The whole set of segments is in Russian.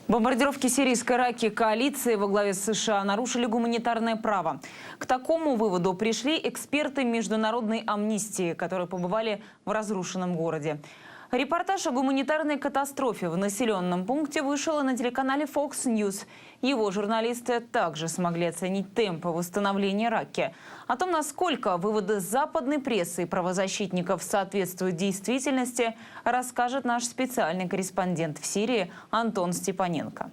Бомбардировки сирийской Раки коалиции во главе с США нарушили гуманитарное право. К такому выводу пришли эксперты международной амнистии, которые побывали в разрушенном городе. Репортаж о гуманитарной катастрофе в населенном пункте вышел на телеканале Fox News. Его журналисты также смогли оценить темпы восстановления Раки. О том, насколько выводы западной прессы и правозащитников соответствуют действительности, расскажет наш специальный корреспондент в Сирии Антон Степаненко.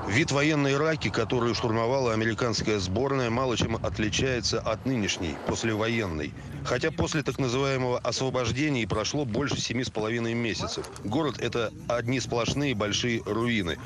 Вид военной Раки, которую штурмовала американская сборная, мало чем отличается от нынешней, послевоенной. Хотя после так называемого освобождения прошло больше 7,5 месяцев. Город – это одни сплошные большие руины.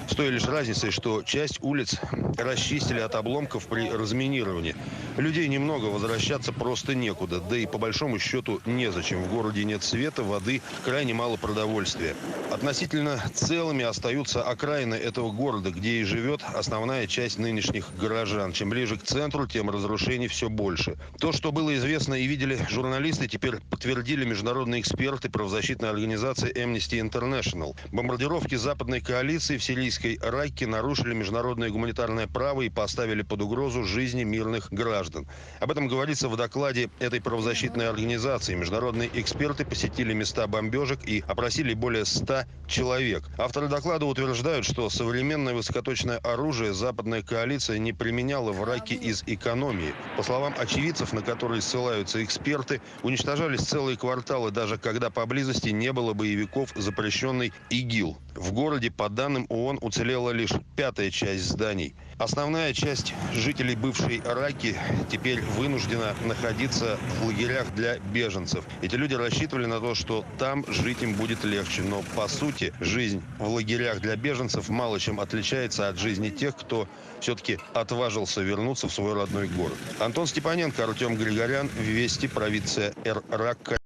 С той лишь разницей, что часть улиц расчистили от обломков при разминировании. Людей немного, возвращаться просто некуда. Да и по большому счету незачем. В городе нет света, воды, крайне мало продовольствия. Относительно целыми остаются окраины этого города, где и живет основная часть нынешних горожан. Чем ближе к центру, тем разрушений все больше. То, что было известно и видели журналисты, теперь подтвердили международные эксперты правозащитной организации Amnesty International. Бомбардировки западной коалиции в сирийской Ракке нарушили международное гуманитарное право и поставили под угрозу жизни мирных граждан. Об этом говорится в докладе этой правозащитной организации. Международные эксперты посетили места бомбежек и опросили более 100 человек. Авторы доклада утверждают, что современное высокоточное оружие западная коалиция не применяла в Ракке из экономии. По словам очевидцев, на которые ссылаются эксперты, уничтожались целые кварталы, даже когда поблизости не было боевиков, запрещенной ИГИЛ. В городе, по данным ООН, уцелела лишь 5-я часть зданий. Основная часть жителей бывшей Раки теперь вынуждена находиться в лагерях для беженцев. Эти люди рассчитывали на то, что там жить им будет легче. Но, по сути, жизнь в лагерях для беженцев мало чем отличается от жизни тех, кто все-таки отважился вернуться в свой родной город. Антон Степаненко, Артем Григорян, Вести, провинция Эр-Ракка.